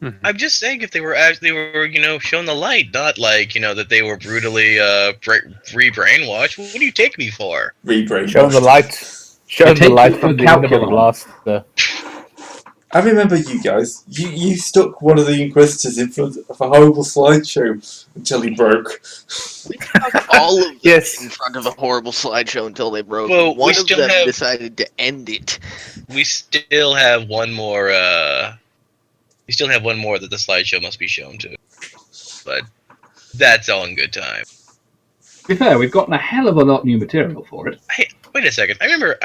I'm just saying, if they were actually shown the light, not like that they were brutally re-brainwashed. What do you take me for? Shown the light. Shown the light from the end of a blaster. I remember you guys. You stuck one of the Inquisitors in front of a horrible slideshow until he broke. We stuck all of them Yes. in front of a horrible slideshow until they broke. Well, One of them decided to end it. We still have one more. We still have one more that the slideshow must be shown to, but that's all in good time. To be fair, we've gotten a hell of a lot new material for it. Wait a second. I remember.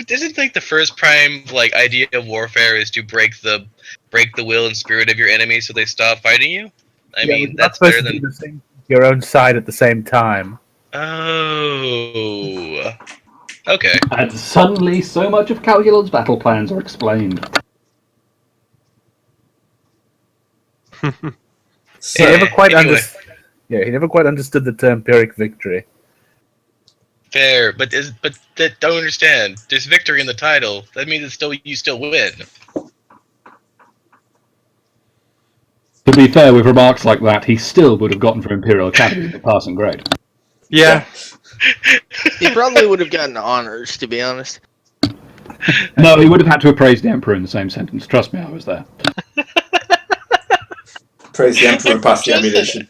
Isn't like the first prime idea of warfare is to break the will and spirit of your enemies so they stop fighting you? I mean, that's better than your own side at the same time. Oh. Okay. And suddenly, so much of Calculon's battle plans are explained. He never quite understood the term Pyrrhic victory. Fair, but don't understand. There's victory in the title. That means you still win. To be fair, with remarks like that, he still would have gotten from Imperial Academy the passing grade. Yeah. He probably would have gotten honors, to be honest. No, he would have had to have praised the Emperor in the same sentence. Trust me, I was there. Praise the Emperor and pass the ammunition.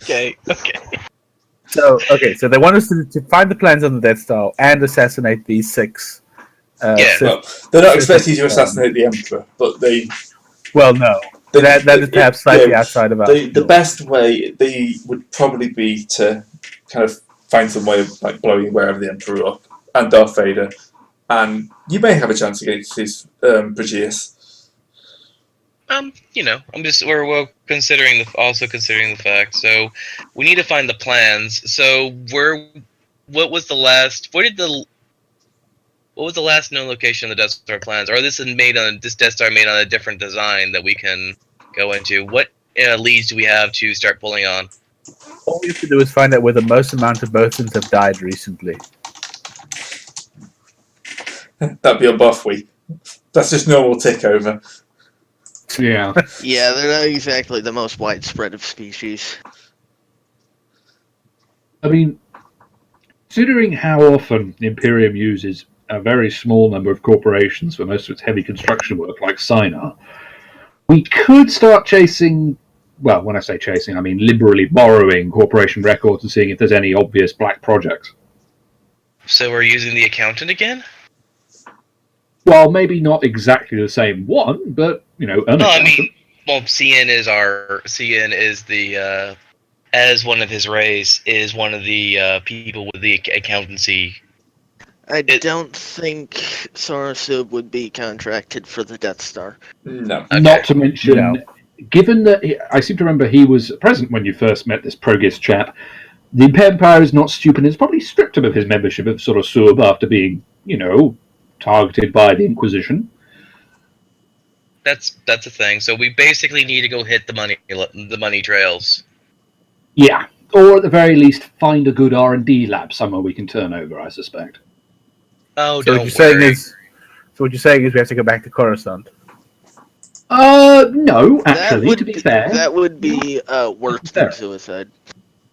Okay. So they want us to find the plans on the Death Star and assassinate these 6. Well, they're not expecting you to assassinate the Emperor, but they... Well, no. That is perhaps slightly outside of our... The best way would probably be to kind of find some way of blowing wherever the Emperor up, and Darth Vader, and you may have a chance against his Brigius. We're considering the fact. So we need to find the plans. So what was the last known location of the Death Star plans? Or this Death Star made on a different design that we can go into? What leads do we have to start pulling on? All we have to do is find out where the most amount of Bothans have died recently. That'd be a buff week. That's just normal tick over. Yeah. Yeah, they're not exactly the most widespread of species. I mean, considering how often the Imperium uses a very small number of corporations for most of its heavy construction work, like Sinar, we could start chasing, well, when I say chasing, I mean liberally borrowing corporation records and seeing if there's any obvious black projects. So we're using the accountant again? Well, maybe not exactly the same one, but, an accountant. CN is the, as one of his race, is one of the people with the accountancy. I don't think Sarasub would be contracted for the Death Star. No. Okay. Not to mention, given that I seem to remember he was present when you first met this Progis chap, the Empire is not stupid and has probably stripped him of his membership of sort of Sub after being, targeted by the Inquisition. That's a thing. So we basically need to go hit the money trails. Yeah, or at the very least, find a good R&D lab somewhere we can turn over, I suspect. Oh, So what you're saying is we have to go back to Coruscant? No, actually, to be fair. That would be worse than suicide.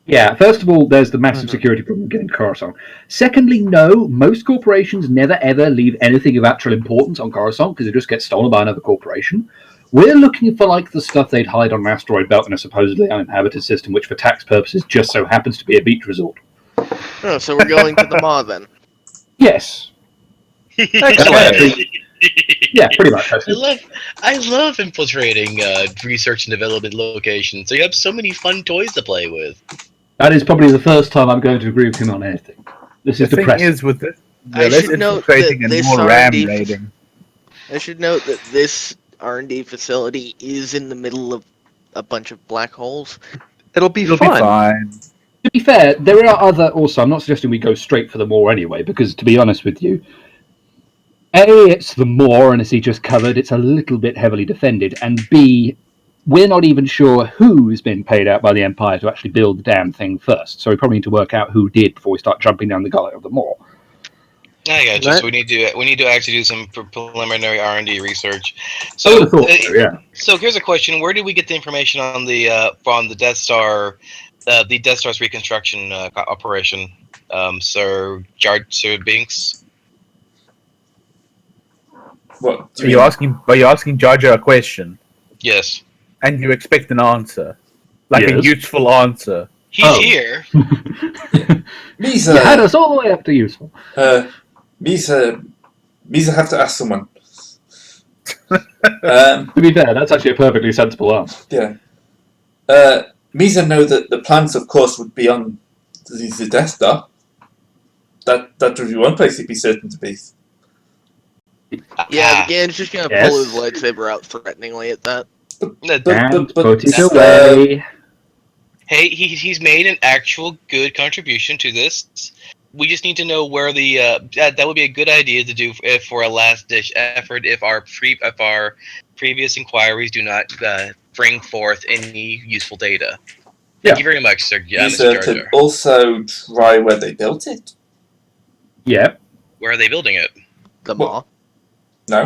Yeah, first of all, there's the massive security problem of getting Coruscant. Secondly, no, most corporations never ever leave anything of actual importance on Coruscant because it just gets stolen by another corporation. We're looking for the stuff they'd hide on an asteroid belt in a supposedly uninhabited system, which for tax purposes just so happens to be a beach resort. Oh, so we're going to the Maw then? Yes. Excellent. Yeah, pretty much. I love infiltrating research and development locations. So you have so many fun toys to play with. That is probably the first time I'm going to agree with him on anything. This is depressing. The thing is with this, less infiltrating and more RAM raiding. I should note that this R&D facility is in the middle of a bunch of black holes. It'll be fine. To be fair, there are other... Also, I'm not suggesting we go straight for the Maw anyway, because to be honest with you, A, it's the Maw, and as he just covered, it's a little bit heavily defended, and B, we're not even sure who has been paid out by the Empire to actually build the damn thing first, so we probably need to work out who did before we start jumping down the gullet of the Maw. I got you. Right. So we need to actually do some preliminary R&D research. I So would have thought so, yeah. So here's a question: where did we get the information on the Death Star, the Death Star's reconstruction operation, Sir Binks? What do Are you you mean? asking Jar Jar a question, Yes, and you expect an answer, like a Yes. useful answer? he's Oh. here. Misa, You had us all the way up to useful. Misa have to ask someone. To be fair, that's actually a perfectly sensible answer. Yeah. Misa know that the plans, of course, would be on the Death Star. That would be one place he'd be certain to be. Yeah, the game's just gonna Yes. pull his lightsaber out threateningly at that. And But put it that's- away. Hey, he's made an actual good contribution to this. We just need to know where the that would be a good idea to do for a last ditch effort if our previous inquiries do not bring forth any useful data. Thank you very much, Sir. Mr. Misa Jar could Jar. also try where they built it. Yeah. Where are they building it? The What? Maw.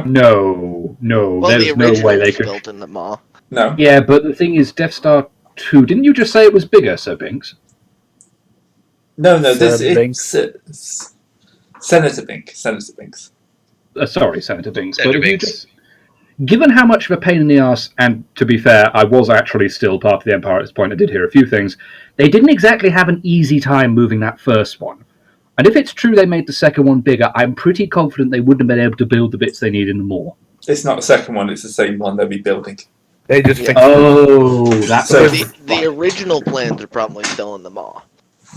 No, No. Well, the There's no original way they was could. built in the Maw. no. Yeah, but the thing is, Death Star 2. Didn't you just say it was bigger, Sir Binks? No, Sir this Binks. it's Senator Binks. Sorry, Senator Binks. Senator But if you Binks. just. Given how much of a pain in the ass, and to be fair, I was actually still part of the Empire at this point, I did hear a few things, they didn't exactly have an easy time moving that first one. And if it's true they made the second one bigger, I'm pretty confident they wouldn't have been able to build the bits they need in the more. It's not the second one, it's the same one they'll be building. They just Yeah. fixed it. Oh, that's So- The original plans are probably still in the Maw.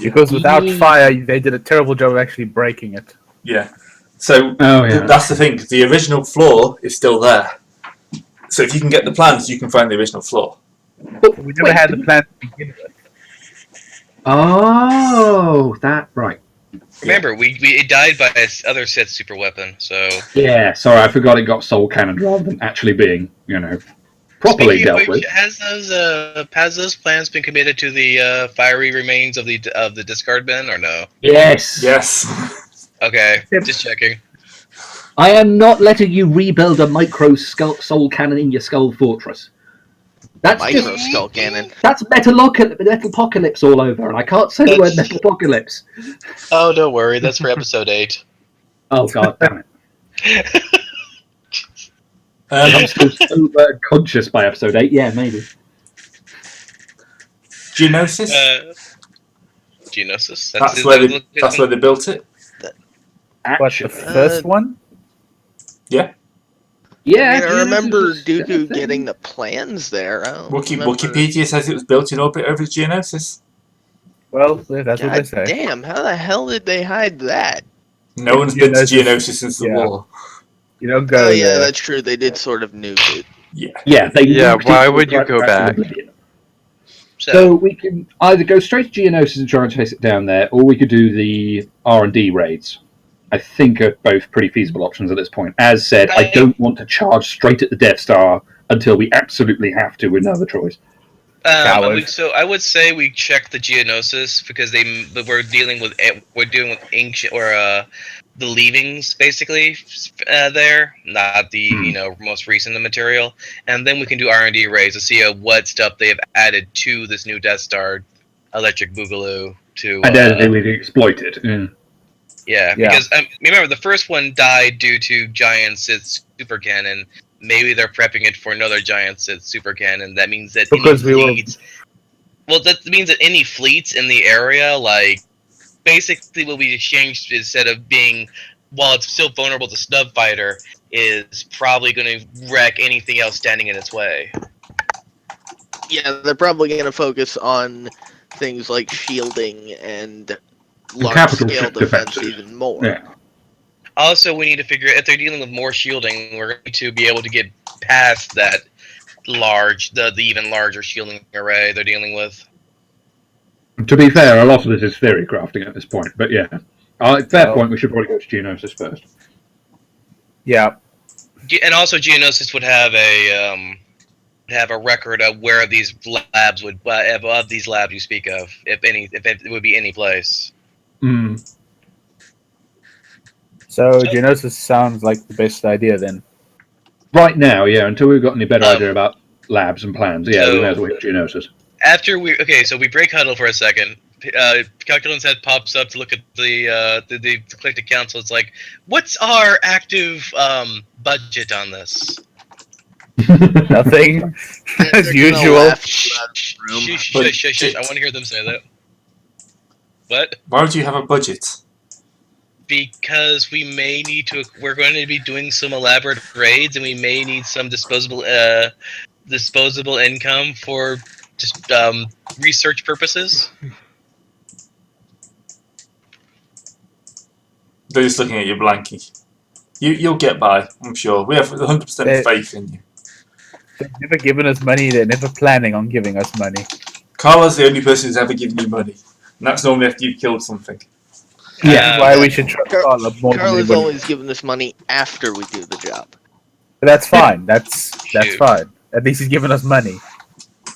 Because without Yeah. fire, they did a terrible job of actually breaking it. Yeah. So Oh, yeah. that's the thing. The original floor is still there. So if you can get the plans, you can find the original floor. We never had the plan to begin with. Oh, that right. Remember, it died by its other Sith super weapon. So Yeah, sorry, I forgot it got soul cannon rather than actually being, properly speaking dealt of which, with. has those plans been committed to the fiery remains of the discard bin or no? Yes. Yes. Okay, Yep. just checking. I am not letting you rebuild a micro soul cannon in your skull fortress. That's Micro just skull cannon. that's Metalopocalypse all over, and I can't say the word Metalopocalypse. Oh, don't worry, that's for episode 8. Oh god damn it! Um, I'm still so conscious by episode 8. Yeah, maybe. Geonosis. Geonosis. That's where they built it. What, Actually, the first one? yeah. I Geonosis remember was a Dooku thing. getting the plans there. I don't remember. Wikipedia says it was built in orbit over Geonosis. Well, that's what they God say. damn! How the hell did they hide that? No one's been to Geonosis- Geonosis since the yeah. war. You don't go Oh yeah, there. that's true. They did sort of nuke it. Yeah. Yeah, they Yeah, nuked why it would you right go to back? oblivion. So, So we can either go straight to Geonosis and try and chase it down there, or we could do the R&D raids. I think are both pretty feasible options at this point. As said, I don't want to charge straight at the Death Star until we absolutely have to with no other choice. Coward. I would say we check the Geonosis because we're dealing with ancient or the leavings basically there, not the most recent material, and then we can do R&D raids to see what stuff they have added to this new Death Star Electric Boogaloo to. And then we can exploit it. Mm. Yeah, because remember the first one died due to Giant Sith super cannon. Maybe they're prepping it for another Giant Sith super cannon. That means that Because that means that any fleets in the area, like, basically will be exchanged instead of being, while it's still vulnerable to snub fighter, is probably going to wreck anything else standing in its way. Yeah, they're probably going to focus on things like shielding and capital large-scale ship defense defenses. even more. Yeah. Also, we need to figure if they're dealing with more shielding, we're going to be able to get past that the even larger shielding array they're dealing with. To be fair, a lot of this is theory crafting at this point, but yeah. Fair point, we should probably go to Geonosis first. Yeah. And also, Geonosis would have a record of where these labs would of these labs you speak of, if it would be any place. Mm. So Geonosis sounds like the best idea then. Right now, yeah, until we've got any better Um, idea about labs and plans, yeah, we so- may as well hit Geonosis. After so we break huddle for a second. Calculan's head pops up to look at the collective council. It's like, what's our active budget on this? Nothing, They're as gonna usual. laugh Shh, you out of the room. shush, Budget. shush, shush. I want to hear them say that. What? Why would you have a budget? Because we may need to. We're going to be doing some elaborate raids, and we may need some disposable income for just research purposes. They're just looking at you blankly. You'll get by, I'm sure. We have 100% faith in you. They've never given us money. They're never planning on giving us money. Carla's the only person who's ever given you money. And that's normally after you've killed something. That's why we should trust Carla more than Carla's anybody. always giving us money after we do the job. But that's fine. That's Shoot. fine. At least he's giving us money.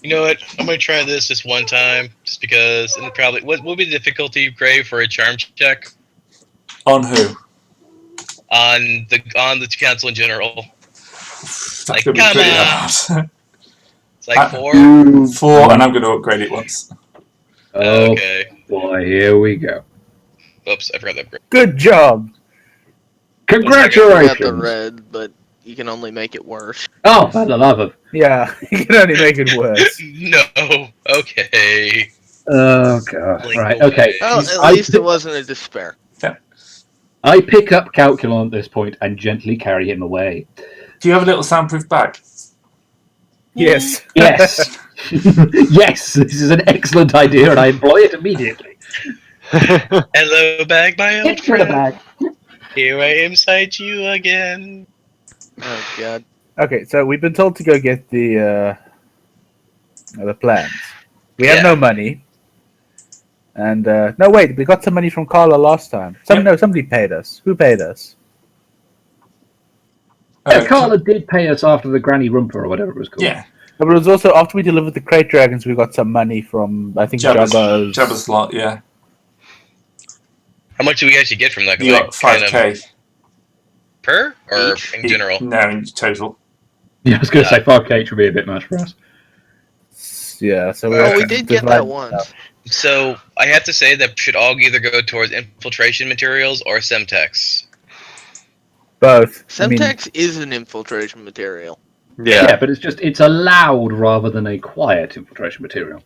You know what? I'm gonna try this just one time, just because. And probably, what will be the difficulty, Gray, for a charm check On who? on the council in general? That's Like, going to be come pretty on. hard. It's like 4. 4, and I'm going to upgrade it once. Oh Okay. boy, here we go. Oops, I forgot that. Gray. Good job. You got the Congratulations! red, but you can only make it worse. Oh, for the love of... Yeah, you can only make it worse. No. Okay. Oh, God. Blink Right, away. okay. Well, I- at least it wasn't a despair. I pick up Calculon at this point and gently carry him away. Do you have a little soundproof bag? Yes. Yes! Yes! This is an excellent idea and I employ it immediately. Hello, bag, my old Get rid of friend. bag. Here I am, sight you again. Oh god. Okay, so we've been told to go get the plans. We have Yeah. no money. And no, wait, we got some money from Carla last time. No, somebody paid us. Who paid us? Carla did pay us after the Granny Rumper or whatever it was called. Yeah. But it was also after we delivered the crate dragons, we got some money from I think Jabba's. Jabba's lot, yeah. How much do we actually get from that? You got 5k. Per or Each? in general? No, in total. Yeah, I was going to say 5k would be a bit much for us. Yeah, so Oh, have we to did get divide that it once. up. So I have to say that should all either go towards infiltration materials or Semtex. Both. I mean, Semtex is an infiltration material. Yeah. But it's a loud rather than a quiet infiltration material.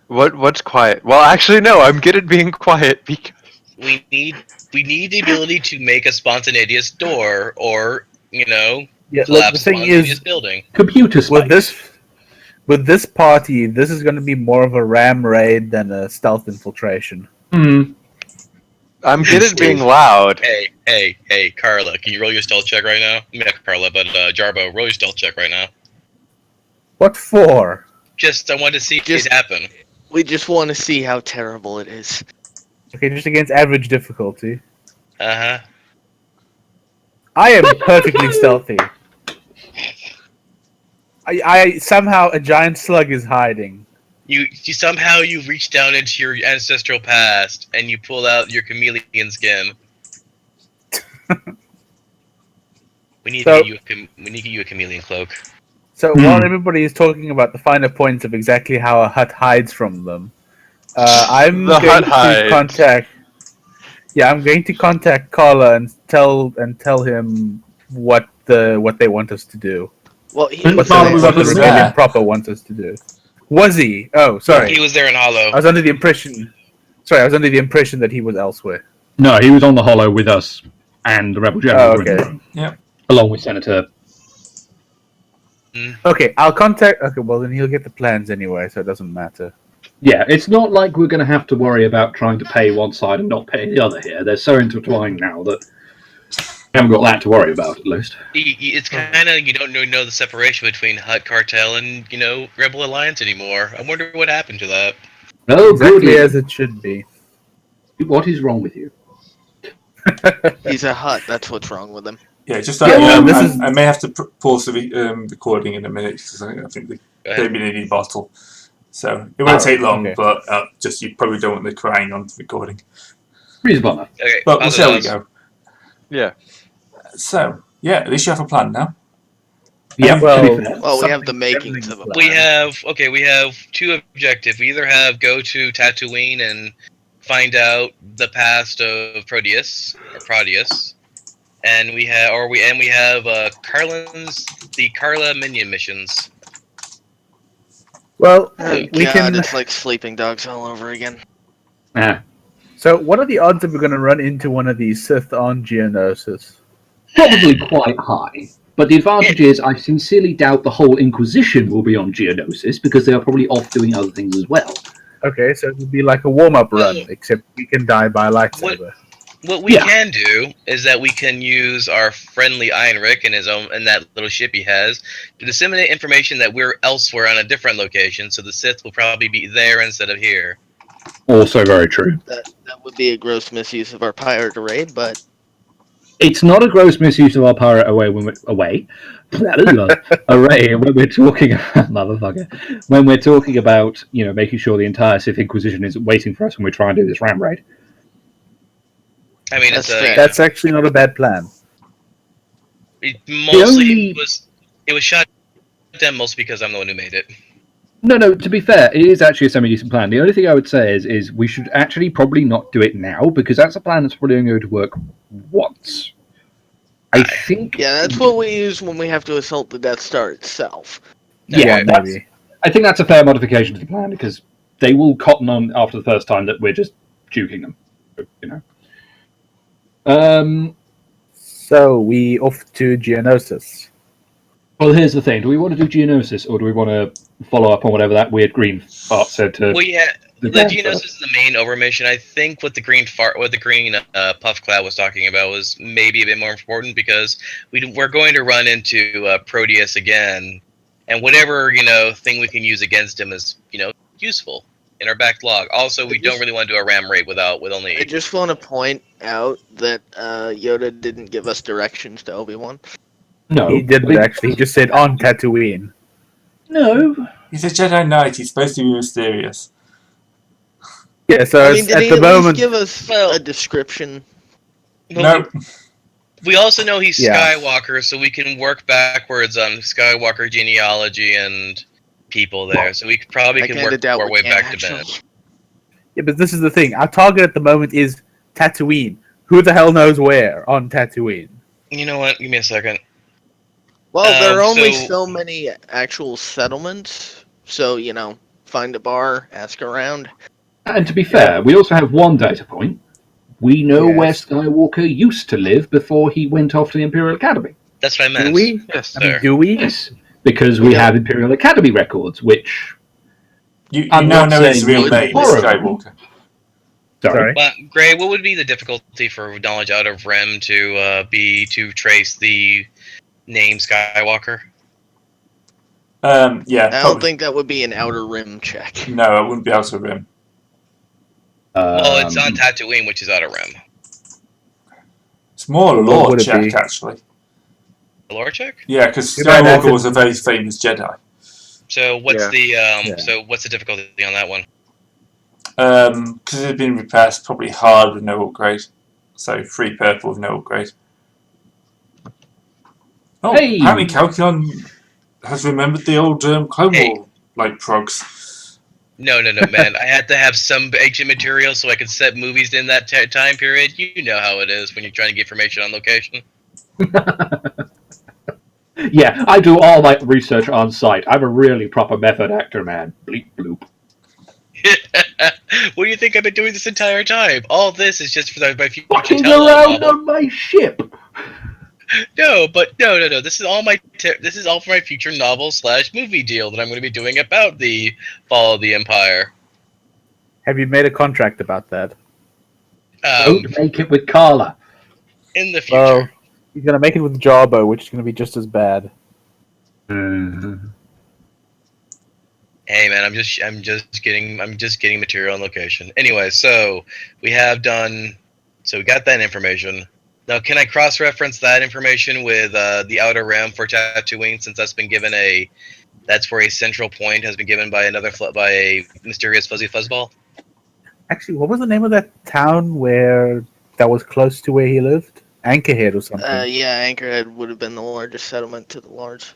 What's quiet? Well, actually, no. I'm good at being quiet because We need the ability to make a spontaneous door or yeah, look, collapse the thing spontaneous is, building. Computer space. with this party, this is going to be more of a ram raid than a stealth infiltration. Hmm. I'm good at being loud. Hey, Carla, can you roll your stealth check right now? I mean, not Carla, but Jarbo, roll your stealth check right now. What for? Just, I want to see it happen. We just want to see how terrible it is. Okay, just against average difficulty. Uh-huh. I am perfectly stealthy. I somehow a giant slug is hiding. You somehow you reach down into your ancestral past and you pull out your chameleon skin. We need to get you a chameleon cloak. So while everybody is talking about the finer points of exactly how a hut hides from them, I'm The going hut to hides. contact. Yeah, I'm going to contact Carla and tell him what they want us to do. Well, he And What Carla the, was what the under rebellion there. proper wants us to do. Was he? Oh, sorry. He was there in Hollow. I was under the impression. Sorry, I was under the impression that he was elsewhere. No, he was on the Hollow with us and the Rebel General. Oh, okay. Yeah. Along with Senator. Okay, I'll contact. Okay, well then he'll get the plans anyway, so it doesn't matter. Yeah, it's not like we're going to have to worry about trying to pay one side and not pay the other here. They're so intertwined now that we haven't got that to worry about, at least. It's kind of you don't know the separation between Hut Cartel and Rebel Alliance anymore. I wonder what happened to that. Oh, Exactly goody. as it should be. What is wrong with you? he's a hut. That's what's wrong with him. Yeah, just Yeah, well, this is- I may have to pause the recording in a minute because I think Go they've ahead. been in a bottle. So it won't take long, okay. but just you probably don't want the crying on the recording. Reasonable enough. Okay, But we'll see how we those. go. Yeah. So, yeah, at least you have a plan now. Yeah, Well, to be fair. Well, we have the something makings of a resembling plan. We have two objectives. We either have go to Tatooine and find out the past of Proteus, and we have the Carla minion missions. Well, Oh we god, can. it's like sleeping dogs all over again. Ah. So, what are the odds that we're going to run into one of these Sith on Geonosis? Probably quite high. But the advantage is, I sincerely doubt the whole Inquisition will be on Geonosis because they are probably off doing other things as well. Okay, so it would be like a warm-up run, Well, except we can die by a lightsaber. What we Yeah. can do is that we can use our friendly Iron Rick and that little ship he has to disseminate information that we're elsewhere on a different location, so the Sith will probably be there instead of here. Also very true. That would be a gross misuse of our pirate array, but It's not a gross misuse of our pirate array when we're talking motherfucker. When we're talking about, making sure the entire Sith Inquisition is waiting for us when we try and do this ram raid. I mean, That's it's fair. That's actually not a bad plan. it was shot down mostly because I'm the one who made it. No, to be fair, it is actually a semi-decent plan. The only thing I would say is we should actually probably not do it now, because that's a plan that's probably only going to work once. I think... yeah, that's what we use when we have to assault the Death Star itself. Yeah, Okay, maybe. I think that's a fair modification to the plan, because they will cotton on after the first time that we're just juking them. So, we off to Geonosis. Well, here's the thing. Do we want to do Geonosis, or do we want to follow up on whatever that weird green fart said to... Well, yeah, the Grand Geonosis is the main over mission. I think what the green puff cloud was talking about was maybe a bit more important, because we're going to run into Proteus again, and whatever thing we can use against him is useful in our backlog. Also, we don't really want to do a ram raid with only. I just want to point out that Yoda didn't give us directions to Obi-Wan. No. He didn't actually. He just said on Tatooine. No. He's a Jedi Knight. He's supposed to be mysterious. Yeah, so I mean, did at he the at least moment, give us a description? No. We also know he's Yeah. Skywalker, so we can work backwards on Skywalker genealogy and people there. So we probably I can kinda work doubt our we way can, back to actually. Ben. yeah, but this is the thing. Our target at the moment is Tatooine. Who the hell knows where on Tatooine? You know what? Give me a second. Well, there are only so- so many actual settlements, so, find a bar, ask around. And to be fair, we also have one data point. We know Yes. where Skywalker used to live before he went off to the Imperial Academy. That's what I meant. Do we? Yes, I mean, sir. do we? Yes, because we Yeah. have Imperial Academy records, which... You I'm now not know his saying real it's name is horrible. Skywalker. Sorry. Well, Gray, what would be the difficulty for knowledge out of Rem to trace the name Skywalker? Yeah. I don't probably. think that would be an outer rim check. No, I wouldn't be able to rim. Well, it's on Tatooine, which is out of Rem. It's more a What lore would it check, be? actually. The lore check. Yeah, because You might have Skywalker to- was a very famous Jedi. So what's Yeah. what's the difficulty on that one? Because it had been repressed, probably hard with no upgrade. So 3 purple with no upgrade. Oh, Hey! apparently Calculon has remembered the old Clone Hey. War progs. No, man. I had to have some ancient material so I could set movies in that time period. You know how it is when you're trying to get information on location. Yeah, I do all my research on site. I'm a really proper method actor, man. Bleep bloop. What do you think I've been doing this entire time? All this is just for my future Fucking television around novel. on my ship! No. This is all this is all for my future novel / movie deal that I'm going to be doing about the fall of the Empire. Have you made a contract about that? Don't make it with Carla. In the future. Well, he's gonna make it with Jarbo, which is gonna be just as bad. Hey man, I'm just getting material on location. Anyway, so we got that information. Now, can I cross-reference that information with the Outer Rim for Tatooine, since that's where a central point has been given by by a mysterious fuzzy fuzzball? Actually, what was the name of that town that was close to where he lived? Anchorhead or something. Yeah, Anchorhead would have been the largest settlement to the large.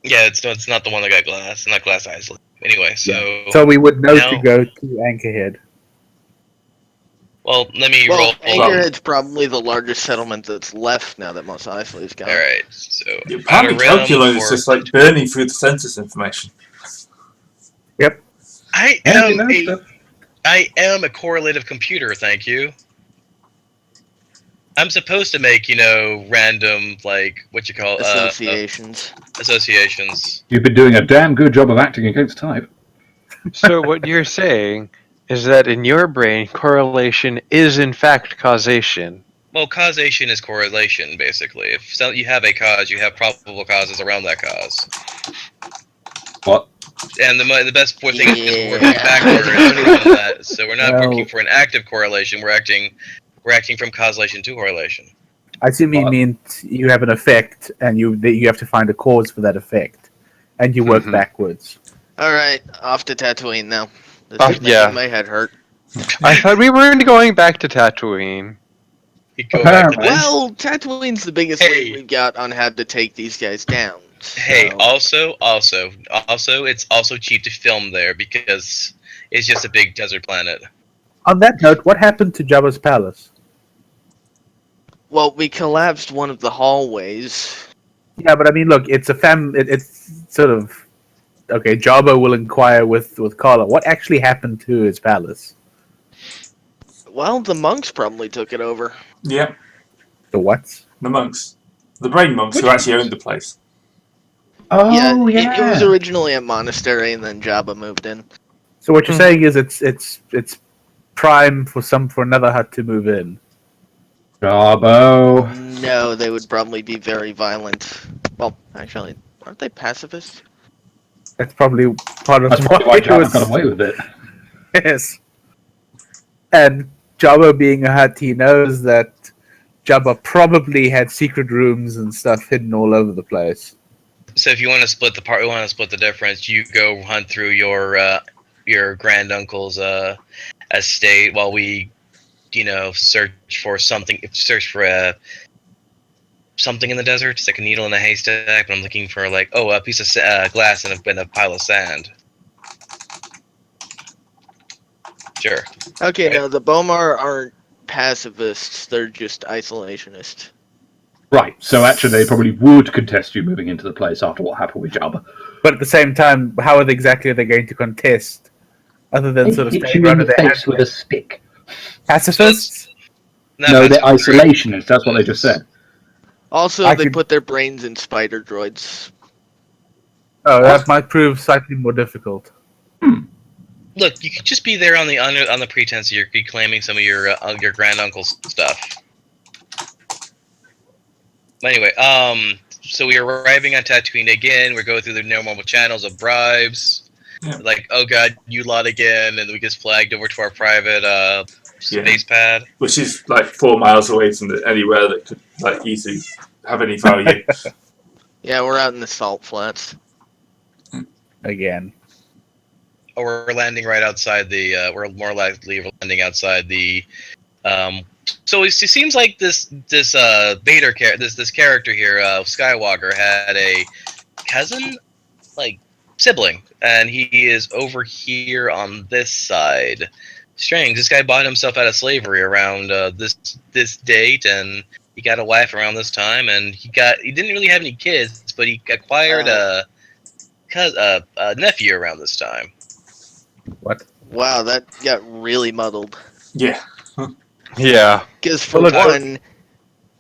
Yeah, it's not the one that got glass, not Glass Island. Anyway, so So we would know to now, go to Anchorhead. well, let me Well, roll. Anchorhead's probably the largest settlement that's left now that Mos Eisley's gone. All right, so Apparently, Outer Rim Calculon is for just like burning through the census information. Yep. I Yeah, am you know a stuff. I am a correlative computer, thank you. I'm supposed to make, random, like, what you call, Associations. associations. You've been doing a damn good job of acting against type. So what you're saying is that in your brain, correlation is in fact causation. Well, causation is correlation, basically. If you have a cause, you have probable causes around that cause. What? And the best thing is working Yeah. backwards from that. So we're not Well- working for an active correlation. We're acting from causation to correlation. I assume you What? mean you have an effect, and you have to find a cause for that effect, and you work Mhm. backwards. All right, off to Tatooine now. This is Yeah. making my head hurt. I thought we weren't going back to Tatooine. You go back to Apparently. this. Well, Tatooine's the biggest Hey. lead we've got on how to take these guys down. Hey, so- also, it's also cheap to film there because it's just a big desert planet. On that note, what happened to Jabba's palace? Well, we collapsed one of the hallways. Yeah, but I mean, look, it's it's sort of okay. Jabba will inquire with Kala. What actually happened to his palace? Well, the monks probably took it over. Yep, The what? the monks. The brain monks who Which actually owned the place. Oh, It was originally a monastery, and then Jabba moved in. So what you're saying is it's prime for another hut to move in. Bravo. No, they would probably be very violent. Well, actually, aren't they pacifists? That's probably part of That's probably why it Jabba was- got away with it. Yes. And Jabba being a hut, he knows that Jabba probably had secret rooms and stuff hidden all over the place. So if you want to split the difference, you go hunt through your granduncle's estate while we, search for something in the desert. It's like a needle in a haystack, but I'm looking for a piece of glass and a pile of sand. Sure. Okay, Right. no, the Bomar aren't pacifists. They're just isolationists. Right, so actually they probably would contest you moving into the place after what happened with Jabba. But at the same time, how exactly are they going to contest? Other than They sort of hit staying you in under the their face with a stick. pacifists? No, they're that's true. isolationists, that's what they just said. Also, I they could- put their brains in spider droids. Oh, that might prove slightly more difficult. Look, you could just be there on the pretense of you're reclaiming some of your granduncle's stuff. But anyway, so we are arriving on Tatooine again. We're going through the normal channels of bribes. Yeah. Like, oh god, you lot again, and we get flagged over to our private space pad. Which is like 4 miles away from anywhere that could like easily have any value. Yeah, we're out in the salt flats. Again. Or we're landing right outside the. We're more likely landing outside the. So it seems like this Vader this character here, Skywalker, had a cousin, like sibling, and he is over here on this side. Strange. This guy bought himself out of slavery around this date, and he got a wife around this time, and he didn't really have any kids, but he acquired a nephew around this time. What? Wow, that got really muddled. Yeah. Yeah. Because for Well, look, one,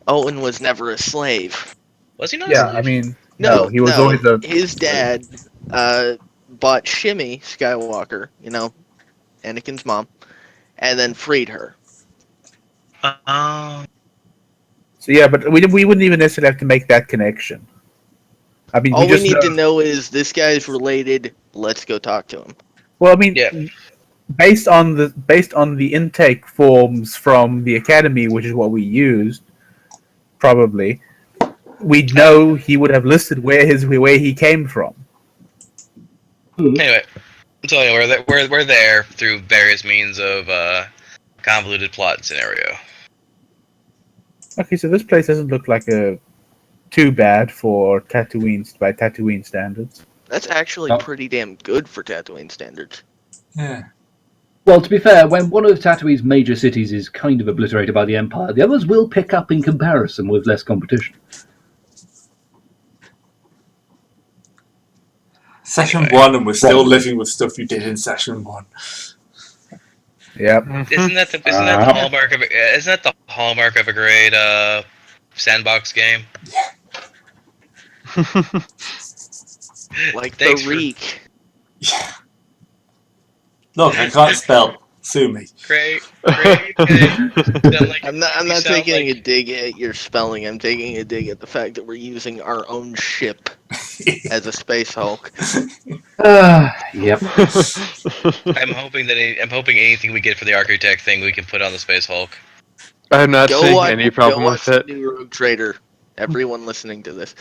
Owen was never a slave. Was he not? Yeah, I mean, No, he was always a. His dad bought Shimmy Skywalker, Anakin's mom, and then freed her. So yeah, but we wouldn't even necessarily have to make that connection. I mean, All we just need know- to know is this guy's related. Let's go talk to him. Well, I mean, Yeah. based on the intake forms from the academy, which is what we used, probably, we'd know he would have listed where he came from. Anyway, so anyway, we're there through various means of convoluted plot and scenario. Okay, so this place doesn't look like too bad for Tatooine standards. That's actually Oh. pretty damn good for Tatooine standards. Yeah. Well, to be fair, when one of Tatooine's major cities is kind of obliterated by the Empire, the others will pick up in comparison with less competition. Session Anyway. 1, and we're still Probably. living with stuff you did in Session 1. Yep. Isn't that the hallmark of a great sandbox game? Like Thanks the for- Reek. Yeah. Look, I can't spell. Sue me. Great. Okay. Sound like- I'm not you sound taking like- a dig at your spelling. I'm taking a dig at the fact that we're using our own ship as a Space Hulk. Yep. I'm hoping anything we get for the architect thing we can put on the Space Hulk. I'm not Go seeing watch, any problem go with watch it. the new Rogue Trader. Everyone listening to this.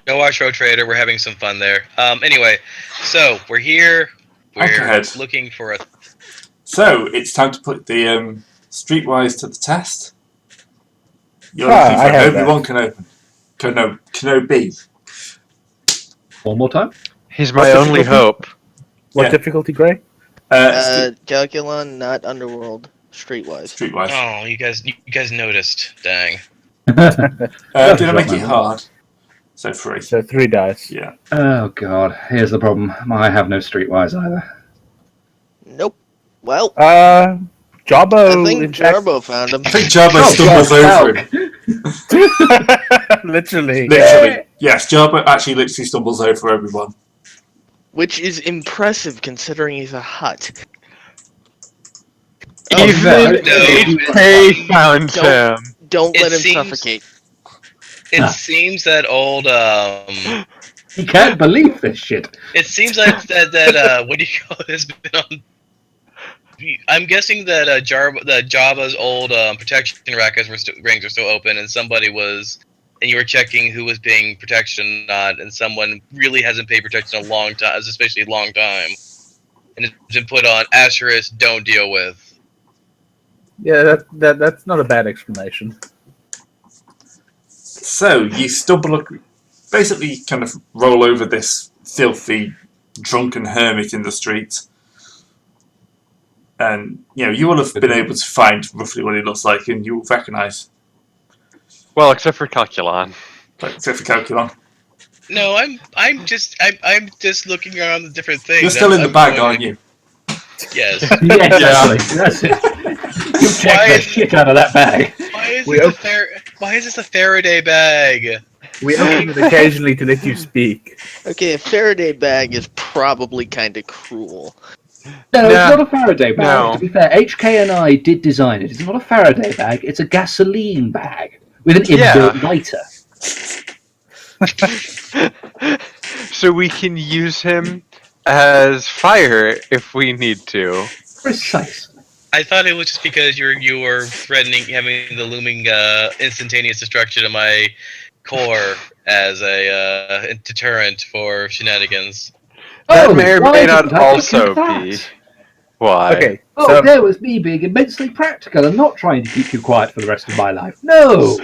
Go watch Road Trader. We're having some fun there. Anyway, so we're here. We're Okay. looking for a. So, it's time to put the Streetwise to the test. You're Ah, looking I for have Obi-Wan Kenobi. One more time. He's my What's the only difficulty? hope. What Yeah. difficulty, Gray? Calculon, not Underworld. Streetwise. Streetwise. Oh, you guys noticed. Dang. Did I make Drop it my hard? So 3. So 3 dice. Yeah. Oh god, here's the problem. I have no streetwise either. Nope. Well, Jabbo. I think in fact- Jarbo found him. I think Jabba Oh, stumbles God, over him. Literally. Literally. Yes, Jabba actually literally stumbles over Obi-Wan. Which is impressive considering he's a hut. Even no. HK found Don't- him. Don't It let him seems- suffocate. It Huh. seems that old. He can't believe this shit. It seems like that what do you call it, has been on. I'm guessing that Jabba's old protection rings are still open, and somebody was, and you were checking who was paying protection or not, and someone really hasn't paid protection in a long time, especially a long time, and it's been put on asterisk, don't deal with. Yeah, that's not a bad explanation. So, you stumble, basically kind of roll over this filthy, drunken hermit in the street. And, you will have been able to find roughly what he looks like, and you'll recognise, Well, except for Calculon. except for Calculon. No, I'm just looking around the different things. You're still in the I'm bag, going- aren't you? Yes. Yes, Yeah. actually, that's it. You Why checked the is- shit out of that bag. Why is this a Faraday bag? We open it occasionally to let you speak. Okay, a Faraday bag is probably kind of cruel. No, Nah, it's not a Faraday bag. no. To be fair, HK and I did design it. It's not a Faraday bag, it's a gasoline bag with an Yeah. inbuilt lighter. So we can use him as fire if we need to. Precisely. I thought it was just because you were threatening having the looming instantaneous destruction of my core as a deterrent for shenanigans. That Oh, may or why may not didn't I also think of be that? why. Okay, Oh, so there was me being immensely practical and not trying to keep you quiet for the rest of my life. No!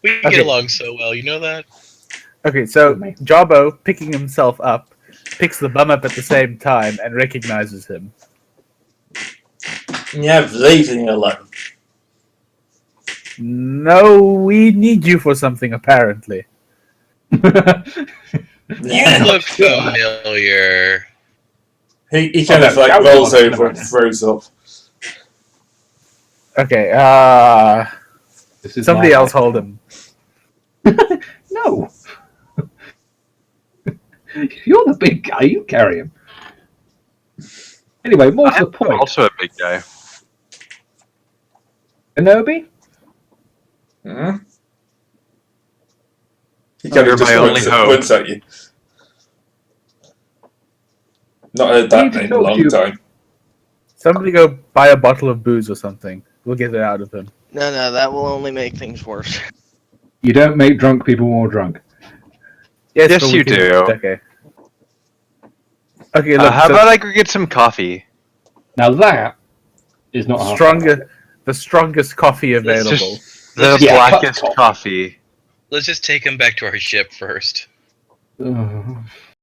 We Okay. get along so well, you know that? so Jabbo, picking himself up, picks the bum up at the same time and recognizes him. Yeah, leaving alone. No, we need you for something, apparently. You look familiar. He kind Oh, of no, like Calculon rolls is over never and throws up. Okay, This is somebody my else bag. hold him. No! You're the big guy, you carry him. Anyway, more to the I'm point. also a big guy. Kenobi? Hmm? He kind You're of just my only hope. runs at you. Not heard that Need to name in a talk to long you. time. Somebody go buy a bottle of booze or something. We'll get it out of him. No, that will only make things worse. You don't make drunk people more drunk. Yes, Yes, but we you can- do. Okay. Okay, look. How so about I go get some coffee? Now that is not half bad. stronger? the strongest coffee Let's available. The Let's just, blackest coffee. coffee. let's just take him back to our ship first. Ugh.